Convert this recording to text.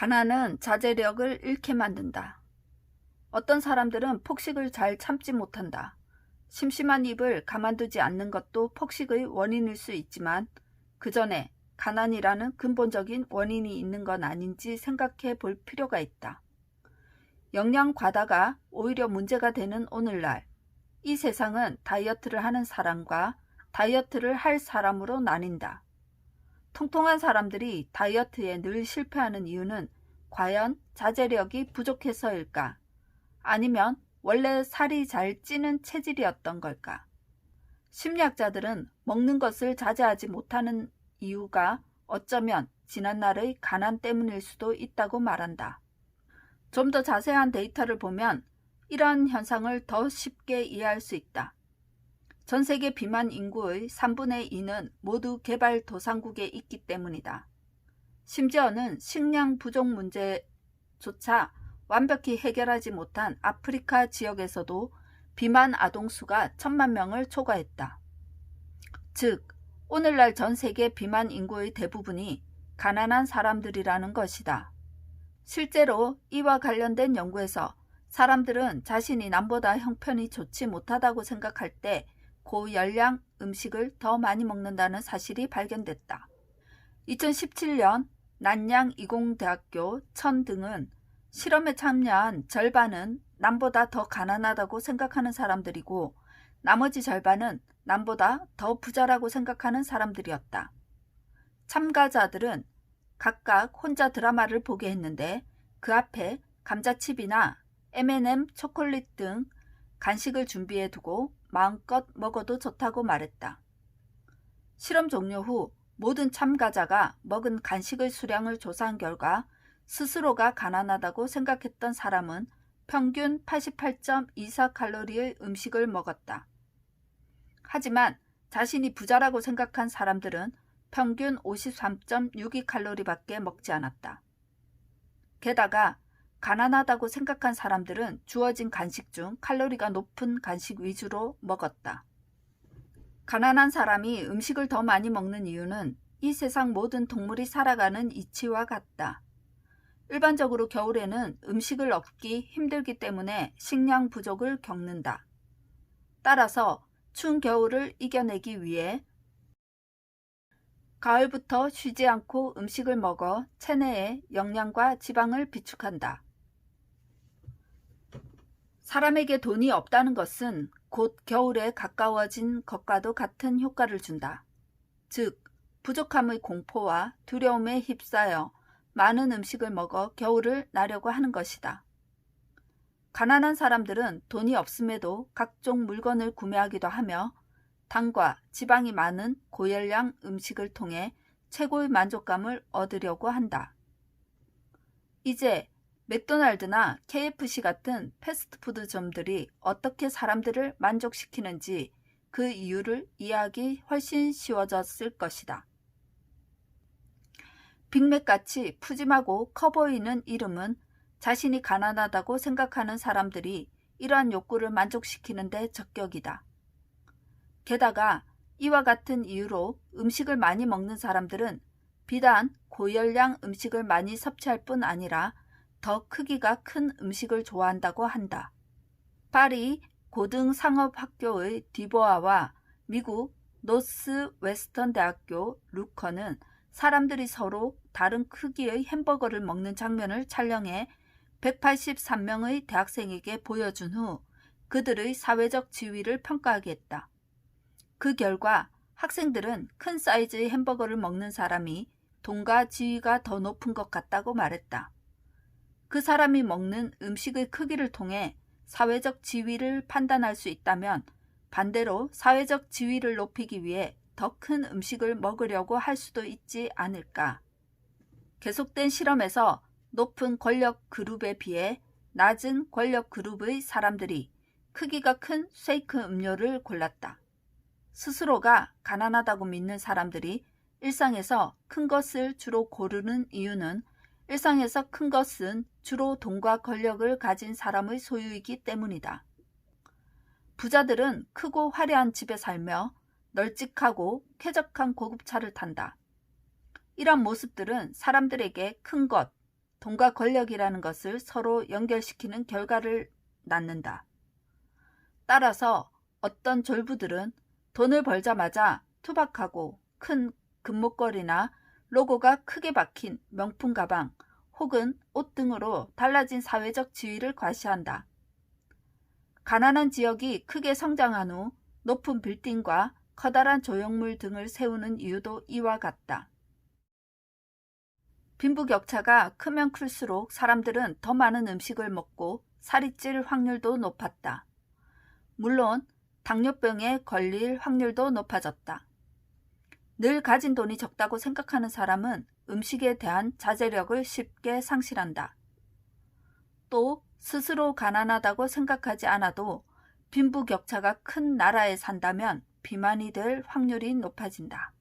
가난은 자제력을 잃게 만든다. 어떤 사람들은 폭식을 잘 참지 못한다. 심심한 입을 가만두지 않는 것도 폭식의 원인일 수 있지만 그 전에 가난이라는 근본적인 원인이 있는 건 아닌지 생각해 볼 필요가 있다. 영양 과다가 오히려 문제가 되는 오늘날, 이 세상은 다이어트를 하는 사람과 다이어트를 할 사람으로 나뉜다. 통통한 사람들이 다이어트에 늘 실패하는 이유는 과연 자제력이 부족해서일까? 아니면 원래 살이 잘 찌는 체질이었던 걸까? 심리학자들은 먹는 것을 자제하지 못하는 이유가 어쩌면 지난날의 가난 때문일 수도 있다고 말한다. 좀 더 자세한 데이터를 보면 이러한 현상을 더 쉽게 이해할 수 있다. 전 세계 비만 인구의 3분의 2는 모두 개발도상국에 있기 때문이다. 심지어는 식량 부족 문제조차 완벽히 해결하지 못한 아프리카 지역에서도 비만 아동 수가 1,000만 명을 초과했다. 즉, 오늘날 전 세계 비만 인구의 대부분이 가난한 사람들이라는 것이다. 실제로 이와 관련된 연구에서 사람들은 자신이 남보다 형편이 좋지 못하다고 생각할 때 고열량 음식을 더 많이 먹는다는 사실이 발견됐다. 2017년 난양 이공대학교 천 등은 실험에 참여한 절반은 남보다 더 가난하다고 생각하는 사람들이고 나머지 절반은 남보다 더 부자라고 생각하는 사람들이었다. 참가자들은 각각 혼자 드라마를 보게 했는데 그 앞에 감자칩이나 M&M 초콜릿 등 간식을 준비해 두고 마음껏 먹어도 좋다고 말했다. 실험 종료 후 모든 참가자가 먹은 간식의 수량을 조사한 결과 스스로가 가난하다고 생각했던 사람은 평균 88.24칼로리의 음식을 먹었다. 하지만 자신이 부자라고 생각한 사람들은 평균 53.62칼로리밖에 먹지 않았다. 게다가 가난하다고 생각한 사람들은 주어진 간식 중 칼로리가 높은 간식 위주로 먹었다. 가난한 사람이 음식을 더 많이 먹는 이유는 이 세상 모든 동물이 살아가는 이치와 같다. 일반적으로 겨울에는 음식을 얻기 힘들기 때문에 식량 부족을 겪는다. 따라서 추운 겨울을 이겨내기 위해 가을부터 쉬지 않고 음식을 먹어 체내에 영양과 지방을 비축한다. 사람에게 돈이 없다는 것은 곧 겨울에 가까워진 것과도 같은 효과를 준다. 즉, 부족함의 공포와 두려움에 휩싸여 많은 음식을 먹어 겨울을 나려고 하는 것이다. 가난한 사람들은 돈이 없음에도 각종 물건을 구매하기도 하며 당과 지방이 많은 고열량 음식을 통해 최고의 만족감을 얻으려고 한다. 이제 맥도날드나 KFC 같은 패스트푸드점들이 어떻게 사람들을 만족시키는지 그 이유를 이해하기 훨씬 쉬워졌을 것이다. 빅맥같이 푸짐하고 커 보이는 이름은 자신이 가난하다고 생각하는 사람들이 이러한 욕구를 만족시키는 데 적격이다. 게다가 이와 같은 이유로 음식을 많이 먹는 사람들은 비단 고열량 음식을 많이 섭취할 뿐 아니라 더 크기가 큰 음식을 좋아한다고 한다. 파리 고등상업학교의 디보아와 미국 노스웨스턴 대학교 루커는 사람들이 서로 다른 크기의 햄버거를 먹는 장면을 촬영해 183명의 대학생에게 보여준 후 그들의 사회적 지위를 평가하게 했다. 그 결과 학생들은 큰 사이즈의 햄버거를 먹는 사람이 돈과 지위가 더 높은 것 같다고 말했다. 그 사람이 먹는 음식의 크기를 통해 사회적 지위를 판단할 수 있다면 반대로 사회적 지위를 높이기 위해 더 큰 음식을 먹으려고 할 수도 있지 않을까. 계속된 실험에서 높은 권력 그룹에 비해 낮은 권력 그룹의 사람들이 크기가 큰 쉐이크 음료를 골랐다. 스스로가 가난하다고 믿는 사람들이 일상에서 큰 것을 주로 고르는 이유는 일상에서 큰 것은 주로 돈과 권력을 가진 사람의 소유이기 때문이다. 부자들은 크고 화려한 집에 살며 널찍하고 쾌적한 고급차를 탄다. 이런 모습들은 사람들에게 큰 것, 돈과 권력이라는 것을 서로 연결시키는 결과를 낳는다. 따라서 어떤 졸부들은 돈을 벌자마자 투박하고 큰 금목걸이나 로고가 크게 박힌 명품 가방 혹은 옷 등으로 달라진 사회적 지위를 과시한다. 가난한 지역이 크게 성장한 후 높은 빌딩과 커다란 조형물 등을 세우는 이유도 이와 같다. 빈부격차가 크면 클수록 사람들은 더 많은 음식을 먹고 살이 찔 확률도 높았다. 물론 당뇨병에 걸릴 확률도 높아졌다. 늘 가진 돈이 적다고 생각하는 사람은 음식에 대한 자제력을 쉽게 상실한다. 또 스스로 가난하다고 생각하지 않아도 빈부격차가 큰 나라에 산다면 비만이 될 확률이 높아진다.